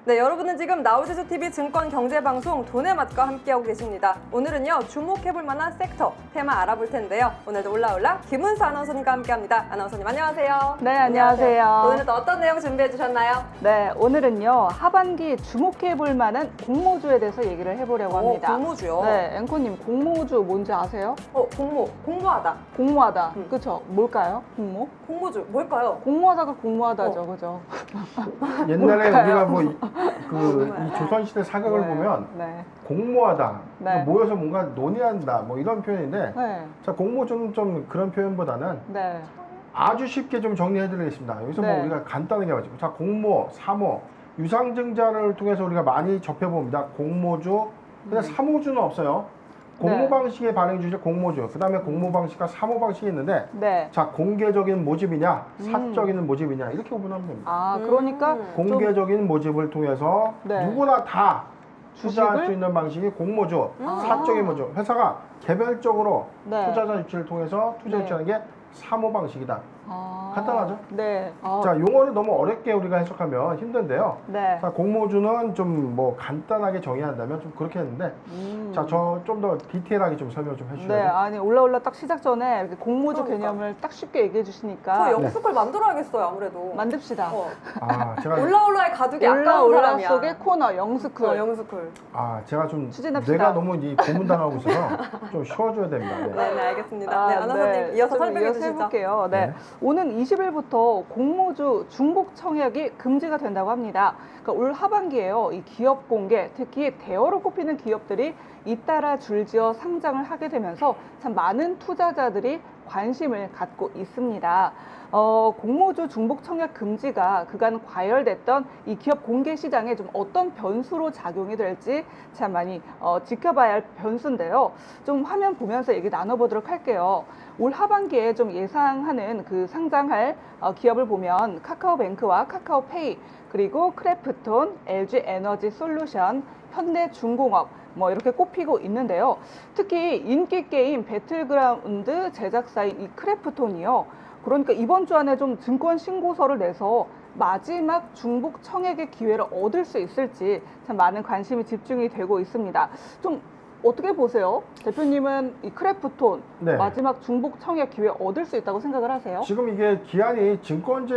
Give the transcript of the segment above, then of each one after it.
네, 여러분은 지금 나우지수TV 증권경제방송 돈의 맛과 함께하고 계십니다. 오늘은요, 주목해볼 만한 섹터, 테마 알아볼 텐데요. 오늘도 올라올라 김은수 아나운서님과 함께합니다. 아나운서님 안녕하세요. 네, 안녕하세요. 오늘은 또 어떤 내용 준비해주셨나요? 네, 오늘은요, 하반기 주목해볼 만한 공모주에 대해서 얘기를 해보려고 합니다. 공모주요? 네, 앵커님, 공모주 뭔지 아세요? 공모하다. 공모하다. 그쵸? 뭘까요? 공모? 공모주, 뭘까요? 공모하다가 공모하다죠, 그죠? 옛날에 우리가 뭐 이 정말. 조선시대 사극을 네, 보면 네. 공모하다, 네. 모여서 뭔가 논의한다, 뭐 이런 표현인데, 네, 자 공모주는 좀 그런 표현보다는 네. 아주 쉽게 좀 정리해드리겠습니다. 여기서 네. 뭐 우리가 간단하게 가지고 자 공모, 사모, 유상증자를 통해서 우리가 많이 접해봅니다. 공모주, 근데 사모주는 없어요. 공모 네. 방식의 반응 주제 공모주, 그 다음에 공모 방식과 사모 방식이 있는데, 네. 자 공개적인 모집이냐, 사적인 모집이냐 이렇게 구분하면 됩니다. 아, 그러니까 좀 공개적인 모집을 통해서 네. 누구나 다 투자할 주식을? 수 있는 방식이 공모주, 아. 사적인 모집. 회사가 개별적으로 네. 투자자 유치를 통해서 투자 네. 유치하는 게 사모 방식이다. 아, 간단하죠? 네. 자, 용어를 너무 어렵게 우리가 해석하면 힘든데요. 네. 자, 공모주는 좀 뭐 간단하게 정의한다면 좀 그렇게 했는데, 자, 저 좀 더 디테일하게 좀 설명 좀 해주셔야 네, 돼요. 아니 올라올라 딱 시작 전에 이렇게 공모주 그러니까. 개념을 딱 쉽게 얘기해 주시니까 저 영수걸 만들어야겠어요, 아무래도. 만듭시다. 아, 제가 올라올라의 가족이 아까운 올라 사람이야. 속의 코너 영스쿨. 영수쿨. 제가 좀 추진합시다. 뇌가 너무 고문당하고 있어서 좀 쉬어줘야 됩니다. 네. 네, 알겠습니다. 네, 아나운서님 이어서 좀 설명해 이어서 주시죠. 해볼게요. 네. 네. 오는 20일부터 공모주 중복 청약이 금지가 된다고 합니다. 그러니까 올 하반기에요. 이 기업 공개, 특히 대어로 꼽히는 기업들이 잇따라 줄지어 상장을 하게 되면서 참 많은 투자자들이 관심을 갖고 있습니다. 공모주 중복 청약 금지가 그간 과열됐던 이 기업 공개 시장에 좀 어떤 변수로 작용이 될지 참 많이 지켜봐야 할 변수인데요. 좀 화면 보면서 얘기 나눠보도록 할게요. 올 하반기에 좀 예상하는 그 상장할 기업을 보면 카카오뱅크와 카카오페이, 그리고 크래프톤, LG 에너지 솔루션, 현대중공업 뭐 이렇게 꼽히고 있는데요. 특히 인기 게임 배틀그라운드 제작사인 이 크래프톤이요. 그러니까 이번 주 안에 좀 증권 신고서를 내서 마지막 중복 청약의 기회를 얻을 수 있을지 참 많은 관심이 집중이 되고 있습니다. 좀 어떻게 보세요? 대표님은 이 크래프톤 네. 마지막 중복 청약 기회 얻을 수 있다고 생각을 하세요? 지금 이게 기한이 증권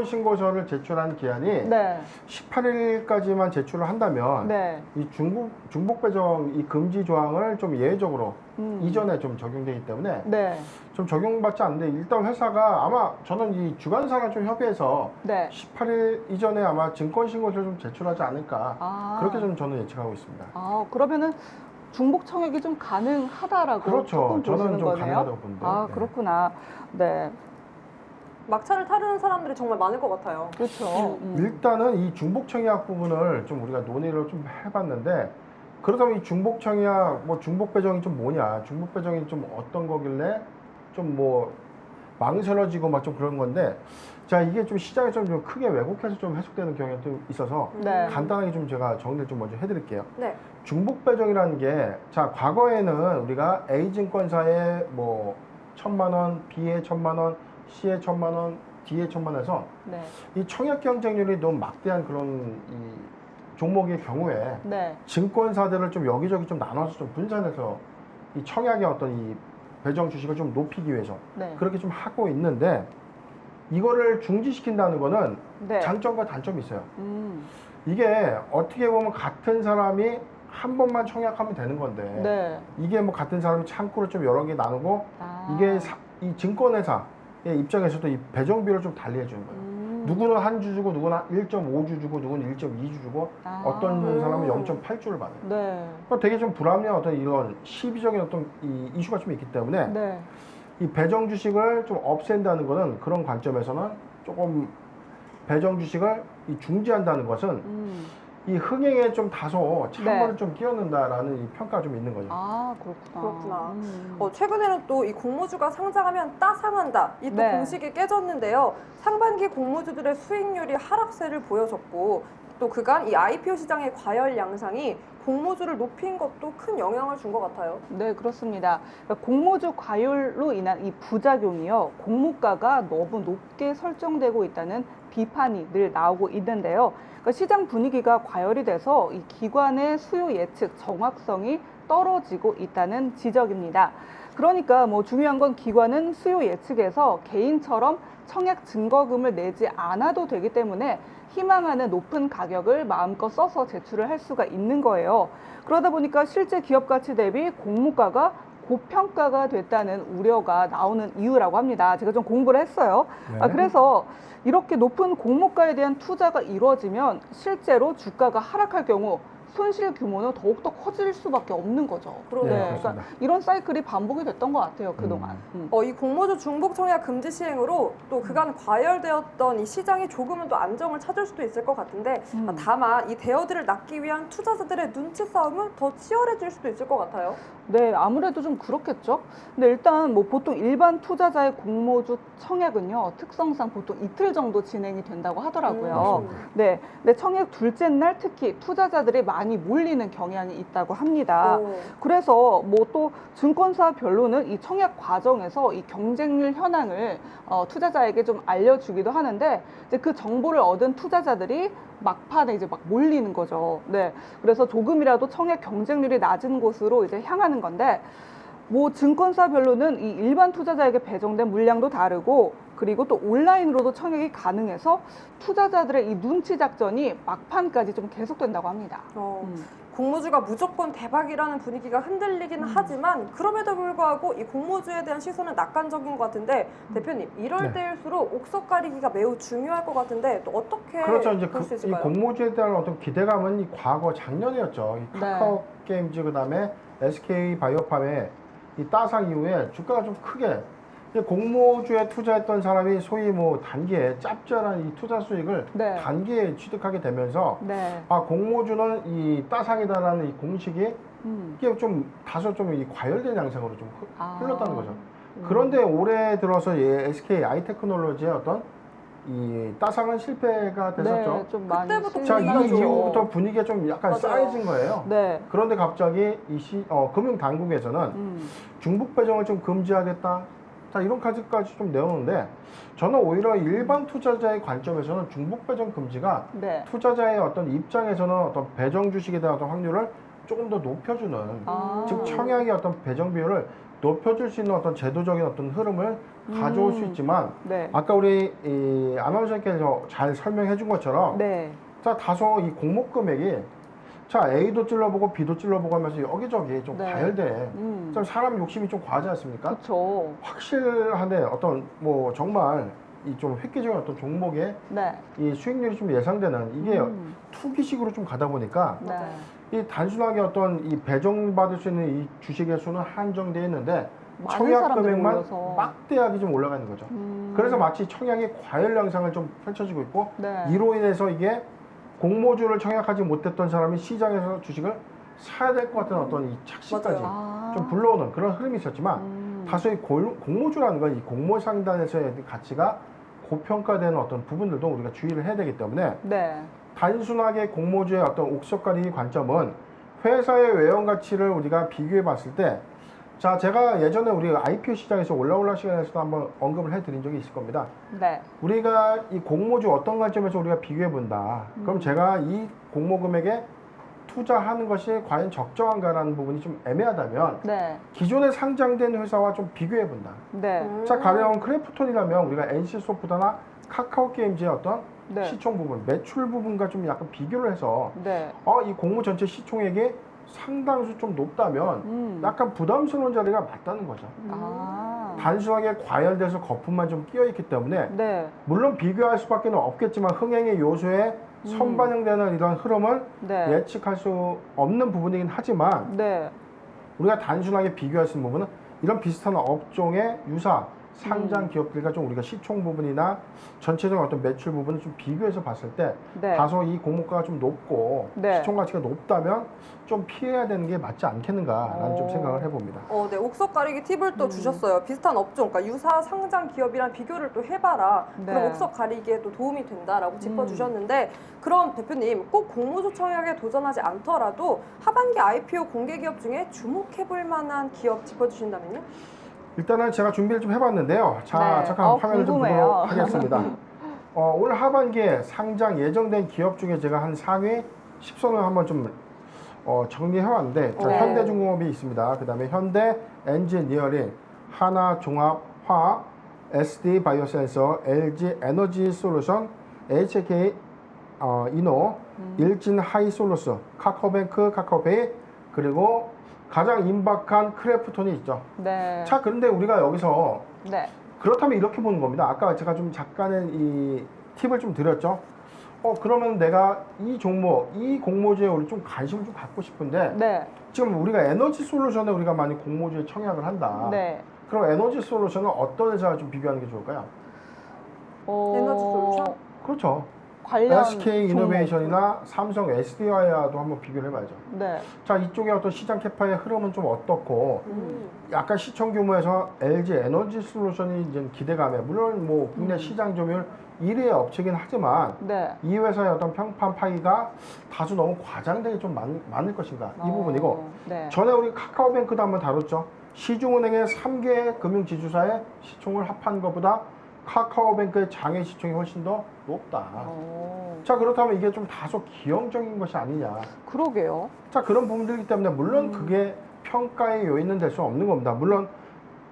신고서를 제출한 기한이 네. 18일까지만 제출을 한다면 네. 이 중복 배정 이 금지 조항을 좀 예외적으로 이전에 좀 적용되기 때문에 네. 좀 적용받지 않는데, 일단 회사가 아마 저는 이 주관사랑 좀 협의해서 네. 18일 이전에 아마 증권 신고서를 좀 제출하지 않을까, 그렇게 좀 저는 예측하고 있습니다. 그러면은 중복 청약이 좀 가능하다라고 그렇죠. 조금 저는 보시는 좀 거네요. 가능하다고 보는데. 네. 그렇구나. 네. 막차를 타려는 사람들이 정말 많을 것 같아요. 그렇죠. 일단은 이 중복 청약 부분을 좀 우리가 논의를 좀 해봤는데, 그렇다면 이 중복 청약, 뭐 중복 배정이 좀 뭐냐, 중복 배정이 좀 어떤 거길래 좀 뭐 망설여지고 막 좀 그런 건데, 자, 이게 좀 시장에서 좀 크게 왜곡해서 좀 해석되는 경향이 좀 있어서 네. 간단하게 좀 제가 정리를 좀 먼저 해드릴게요. 네. 중복 배정이라는 게, 자, 과거에는 우리가 A증권사에 뭐 1,000만 원, B에 1,000만 원, C에 1,000만 원, D에 1,000만 원 해서 네. 이 청약 경쟁률이 너무 막대한 그런 이 종목의 경우에 네. 증권사들을 좀 여기저기 좀 나눠서 좀 분산해서 이 청약의 어떤 이 배정 주식을 좀 높이기 위해서 네. 그렇게 좀 하고 있는데, 이거를 중지시킨다는 거는 네. 장점과 단점이 있어요. 음. 이게 어떻게 보면 같은 사람이 한 번만 청약하면 되는 건데, 네. 이게 뭐 같은 사람이 창구를 좀 여러 개 나누고, 이게 이 증권회사의 입장에서도 이 배정비를 좀 달리 해주는 거예요. 누구는 한 주 주고, 누구는 1.5주 주고, 누구는 1.2주 주고, 어떤 사람은 0.8주를 받아요. 네. 그러니까 되게 좀 불합리한 어떤 이런 시비적인 어떤 이 이슈가 좀 있기 때문에, 네. 이 배정 주식을 좀 없앤다는 거는, 그런 관점에서는 조금 배정 주식을 이 중지한다는 것은 이 흥행에 좀 다소 찬물을 네. 좀 끼얹는다라는 이 평가가 좀 있는 거죠. 그렇구나. 최근에는 또 이 공모주가 상장하면 따상한다. 이 또 네. 공식이 깨졌는데요. 상반기 공모주들의 수익률이 하락세를 보여줬고, 또 그간 이 IPO 시장의 과열 양상이 공모주를 높인 것도 큰 영향을 준 것 같아요. 네, 그렇습니다. 그러니까 공모주 과열로 인한 이 부작용이요, 공모가가 너무 높게 설정되고 있다는 비판이 늘 나오고 있는데요. 그러니까 시장 분위기가 과열이 돼서 이 기관의 수요 예측 정확성이 떨어지고 있다는 지적입니다. 그러니까 뭐 중요한 건 기관은 수요 예측에서 개인처럼 청약 증거금을 내지 않아도 되기 때문에 희망하는 높은 가격을 마음껏 써서 제출을 할 수가 있는 거예요. 그러다 보니까 실제 기업 가치 대비 공모가가 고평가가 됐다는 우려가 나오는 이유라고 합니다. 제가 좀 공부를 했어요. 네. 그래서 이렇게 높은 공모가에 대한 투자가 이루어지면 실제로 주가가 하락할 경우 손실 규모는 더욱더 커질 수밖에 없는 거죠. 그러네요. 네, 그렇습니다. 그러니까 이런 사이클이 반복이 됐던 것 같아요, 그동안. 이 공모주 중복 청약 금지 시행으로 또 그간 과열되었던 이 시장이 조금은 또 안정을 찾을 수도 있을 것 같은데 다만 이 대여들을 막기 위한 투자자들의 눈치 싸움은 더 치열해질 수도 있을 것 같아요. 네, 아무래도 좀 그렇겠죠. 근데 일단 뭐 보통 일반 투자자의 공모주 청약은요, 특성상 보통 이틀 정도 진행이 된다고 하더라고요. 맞습니다. 네, 근데 청약 둘째 날 특히 투자자들이 많이 몰리는 경향이 있다고 합니다. 오. 그래서 뭐 또 증권사별로는 이 청약 과정에서 이 경쟁률 현황을 투자자에게 좀 알려주기도 하는데 이제 그 정보를 얻은 투자자들이 막판에 이제 막 몰리는 거죠. 네, 그래서 조금이라도 청약 경쟁률이 낮은 곳으로 이제 향하는 건데 뭐 증권사별로는 이 일반 투자자에게 배정된 물량도 다르고 그리고 또 온라인으로도 청약이 가능해서 투자자들의 이 눈치 작전이 막판까지 좀 계속된다고 합니다. 공모주가 무조건 대박이라는 분위기가 흔들리긴 하지만 그럼에도 불구하고 이 공모주에 대한 시선은 낙관적인 것 같은데 대표님 이럴 네. 때일수록 옥석 가리기가 매우 중요할 것 같은데 또 어떻게 그렇죠. 이제 볼 수 이 있을까요? 공모주에 대한 어떤 기대감은 이 과거 작년이었죠. 이 카카오 게임즈 그다음에 SK 바이오팜의 이 따상 이후에 주가가 좀 크게 이제 공모주에 투자했던 사람이 소위 뭐 단기에 짭짤한 이 투자 수익을 네. 단기에 취득하게 되면서 네. 아 공모주는 이 따상이다라는 이 공식이 이게 좀 다소 좀 이 과열된 양상으로 좀 흘렀다는 거죠. 그런데 올해 들어서 이 SK 아이테크놀로지의 어떤 이 따상은 실패가 됐었죠. 네, 좀 많이 그때부터 자, 이 분위기가 이후부터 분위기가 좀 약간 맞아요. 쌓여진 거예요. 네. 그런데 갑자기 이 금융 당국에서는 중복 배정을 좀 금지하겠다. 자, 이런까지까지 좀 내오는데 저는 오히려 일반 투자자의 관점에서는 중복 배정 금지가 네. 투자자의 어떤 입장에서는 어떤 배정 주식에 대한 어떤 확률을 조금 더 높여주는 즉 청약의 어떤 배정 비율을 높여줄 수 있는 어떤 제도적인 어떤 흐름을 가져올 수 있지만 네. 아까 우리 이 아나운서께서 잘 설명해 준 것처럼 네. 자 다소 이 공모 금액이 자 A도 찔러보고 B도 찔러보고 하면서 여기저기 좀 네. 과열돼 좀 사람 욕심이 좀 과하지 않습니까? 그렇죠. 확실한데 어떤 뭐 정말 이 좀 획기적인 어떤 종목의 네. 이 수익률이 좀 예상되는 이게 투기식으로 좀 가다 보니까 네. 이 단순하게 어떤 이 배정받을 수 있는 이 주식의 수는 한정되어 있는데 많은 청약 사람들이 금액만 몰려서. 막대하게 좀 올라가는 거죠. 그래서 마치 청약의 과열 양상을 좀 펼쳐지고 있고 네. 이로 인해서 이게 공모주를 청약하지 못했던 사람이 시장에서 주식을 사야 될 것 같은 어떤 이 착시까지 맞아요. 좀 불러오는 그런 흐름이 있었지만 다소 이 공모주라는 건 이 공모 상단에서의 가치가 고평가되는 어떤 부분들도 우리가 주의를 해야 되기 때문에 네. 단순하게 공모주의 어떤 옥석가리기 관점은 회사의 외형 가치를 우리가 비교해 봤을 때 자, 제가 예전에 우리 IPO 시장에서 올라올라 시간에서도 한번 언급을 해드린 적이 있을 겁니다. 네. 우리가 이 공모주 어떤 관점에서 우리가 비교해 본다. 그럼 제가 이 공모 금액에 투자하는 것이 과연 적정한가라는 부분이 좀 애매하다면 네. 기존에 상장된 회사와 좀 비교해 본다. 네. 자, 가령 크래프톤이라면 우리가 NC소프트나 카카오 게임즈의 어떤 네. 시총 부분, 매출 부분과 좀 약간 비교를 해서 네. 이 공모 전체 시총액이 상당수 좀 높다면 약간 부담스러운 자리가 맞다는 거죠. 단순하게 과열돼서 거품만 좀 끼어 있기 때문에 네. 물론 비교할 수밖에 없겠지만 흥행의 요소에 선반영되는 이런 흐름을 네. 예측할 수 없는 부분이긴 하지만 네. 우리가 단순하게 비교할 수 있는 부분은 이런 비슷한 업종의 유사 상장 기업들과 좀 우리가 시총 부분이나 전체적인 어떤 매출 부분을 좀 비교해서 봤을 때 네. 다소 이 공모가가 좀 높고 네. 시총 가치가 높다면 좀 피해야 되는 게 맞지 않겠는가라는 좀 오. 생각을 해봅니다. 네, 옥석 가리기 팁을 또 주셨어요. 비슷한 업종, 그러니까 유사 상장 기업이랑 비교를 또 해봐라. 네. 그럼 옥석 가리기에 또 도움이 된다라고 짚어주셨는데, 그럼 대표님 꼭 공모주 청약에 도전하지 않더라도 하반기 IPO 공개 기업 중에 주목해볼 만한 기업 짚어주신다면요? 일단은 제가 준비를 좀 해봤는데요. 자, 네. 잠깐 화면을 좀 궁금해요. 보도록 하겠습니다. 올 하반기에 상장 예정된 기업 중에 제가 한 상위 10선을 한번 좀 정리해왔는데, 자, 네. 현대중공업이 있습니다. 그 다음에 현대 엔지니어링, 하나종합화학, SD 바이오센서, LG 에너지 솔루션, HK 이노, 일진 하이솔루스, 카카오뱅크, 카카오페이, 그리고 가장 임박한 크래프톤이 있죠. 네. 자, 그런데 우리가 여기서 네. 그렇다면 이렇게 보는 겁니다. 아까 제가 좀 잠깐의 이 팁을 좀 드렸죠. 그러면 내가 이 종목, 이 공모주에 우리 좀 관심을 좀 갖고 싶은데, 네. 지금 우리가 에너지 솔루션에 우리가 많이 공모주에 청약을 한다. 네. 그럼 에너지 솔루션은 어떤 회사와 좀 비교하는 게 좋을까요? 에너지 솔루션? 그렇죠. 관련 SK 종목. 이노베이션이나 삼성 SDI와도 한번 비교를 해봐야죠. 네. 자, 이쪽에 어떤 시장 캐파의 흐름은 좀 어떻고, 약간 시총 규모에서 LG 에너지 솔루션이 이제 기대감에, 물론 뭐 국내 시장 점유율 1위의 업체긴 하지만 네. 이 회사의 어떤 평판 파이가 다소 너무 과장되게 좀 많을 것인가, 이 부분이고, 네. 전에 우리 카카오뱅크도 한번 다뤘죠. 시중은행의 3개 금융지주사의 시총을 합한 것보다 카카오뱅크의 장외 시총이 훨씬 더 높다. 자, 그렇다면 이게 좀 다소 기형적인 것이 아니냐. 그러게요. 자, 그런 부분들이기 때문에 물론 그게 평가의 요인은 될 수 없는 겁니다. 물론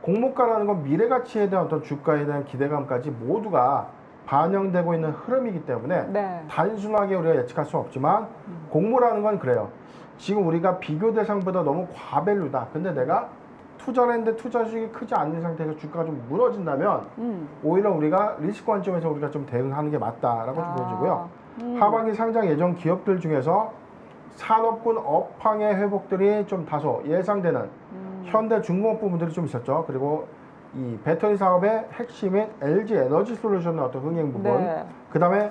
공모가라는 건 미래 가치에 대한 어떤 주가에 대한 기대감까지 모두가 반영되고 있는 흐름이기 때문에 네. 단순하게 우리가 예측할 수 없지만 공모라는 건 그래요. 지금 우리가 비교 대상보다 너무 과밸류다. 근데 내가 투자를 했는데 투자 수익이 크지 않는 상태에서 주가가 좀 무너진다면 오히려 우리가 리스크 관점에서 우리가 좀 대응하는 게 맞다라고 좀 보여지고요. 하반기 상장 예정 기업들 중에서 산업군 업황의 회복들이 좀 다소 예상되는 현대 중공업 부분들이 좀 있었죠. 그리고 이 배터리 사업의 핵심인 LG 에너지 솔루션의 어떤 흥행 부분, 네. 그 다음에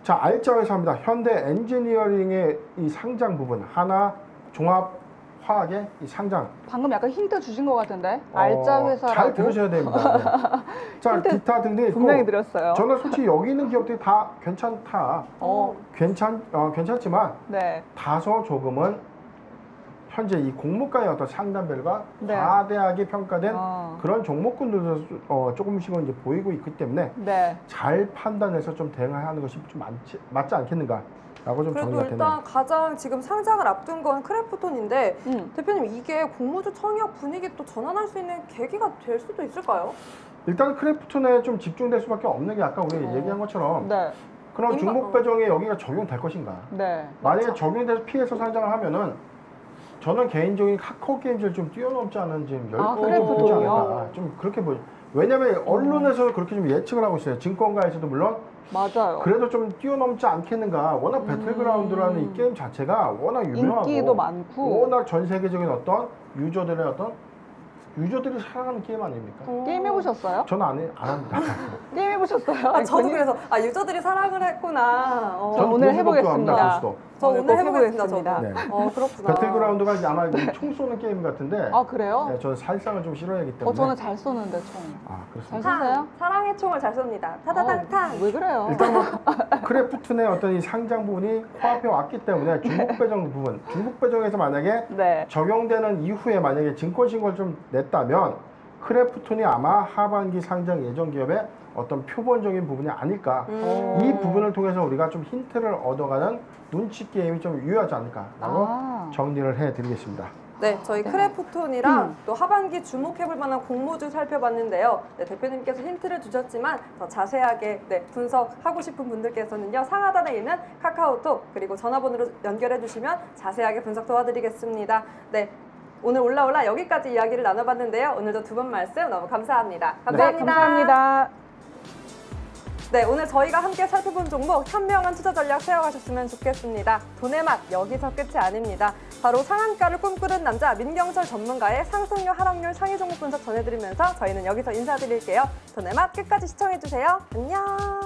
자, 알짜 회사입니다. 현대 엔지니어링의 이 상장 부분, 하나 종합 화학의 이 상장. 방금 약간 힌트 주신 것 같은데 알짜 회사라고. 잘 들으셔야 됩니다. 네. 자, 힌트 기타 등등이 있고, 분명히 드렸어요. 저는 솔직히 여기 있는 기업들이 다 괜찮다. 어. 괜찮지만 네. 다소 조금은 현재 이 공모가의 어떤 상단별과 네. 과대하게 평가된 어. 그런 종목군들도 조금씩은 이제 보이고 있기 때문에 네. 잘 판단해서 좀 대응하는 것이 좀 맞지 않겠는가라고 좀 그래도 정리가 되네요. 일단 가장 지금 상장을 앞둔 건 크래프톤인데, 대표님 이게 공모주 청약 분위기 또 전환할 수 있는 계기가 될 수도 있을까요? 일단 크래프톤에 좀 집중될 수밖에 없는 게 아까 우리 얘기한 것처럼 네. 그럼 중복 배정에 여기가 적용될 것인가? 네. 만약에 맞죠. 적용돼서 피해서 상장을 하면은 저는 개인적인 카카오 게임즈를 좀 뛰어넘지 않은 지금 크래프톤이요? 보지 않을까. 좀 그렇게 보죠. 왜냐면 언론에서는 그렇게 좀 예측을 하고 있어요. 증권가에서도 물론 맞아요. 그래도 좀 뛰어넘지 않겠는가. 워낙 배틀그라운드라는 이 게임 자체가 워낙 유명하고 인기도 많고 워낙 전 세계적인 어떤 유저들이 사랑하는 게임 아닙니까? 게임 해보셨어요? 저는 안 합니다. 게임 해보셨어요? 아, 저도 본인- 그래서 유저들이 사랑을 했구나. 저 오늘 고수도 해보겠습니다. 합니다, 고수도. 저 오늘 꼭 해보겠습니다. 해보겠습니다. 저도. 네. 그렇구나. 배틀그라운드가 이제 아마 총 쏘는 게임 같은데 아 그래요? 네, 저는 살상을 좀 싫어하기 때문에 저는 잘 쏘는데 총. 아, 잘 그렇습니다. 쏘세요? 사랑의 총을 잘 쏩니다. 타다탕탕. 왜 그래요? 일단 뭐 크래프톤의 어떤 이 상장 부분이 코앞에 왔기 때문에 중복 배정 부분, 중복 배정에서 만약에 네. 적용되는 이후에 만약에 증권 신고를 좀 냈다면 크래프톤이 아마 하반기 상장 예정 기업의 어떤 표본적인 부분이 아닐까. 이 부분을 통해서 우리가 좀 힌트를 얻어가는 눈치 게임이 좀 유효하지 않을까라고 정리를 해드리겠습니다. 네, 저희 크래프톤이랑 또 하반기 주목해볼 만한 공모주 살펴봤는데요. 네, 대표님께서 힌트를 주셨지만 더 자세하게 분석하고 싶은 분들께서는요, 상하단에 있는 카카오톡 그리고 전화번호로 연결해 주시면 자세하게 분석 도와드리겠습니다. 네, 오늘 올라올라 여기까지 이야기를 나눠봤는데요. 오늘도 두 분 말씀 너무 감사합니다. 감사합니다. 네, 감사합니다. 네, 오늘 저희가 함께 살펴본 종목 현명한 투자 전략 세워가셨으면 좋겠습니다. 돈의 맛 여기서 끝이 아닙니다. 바로 상한가를 꿈꾸는 남자 민경철 전문가의 상승률, 하락률, 상위 종목 분석 전해드리면서 저희는 여기서 인사드릴게요. 돈의 맛 끝까지 시청해주세요. 안녕.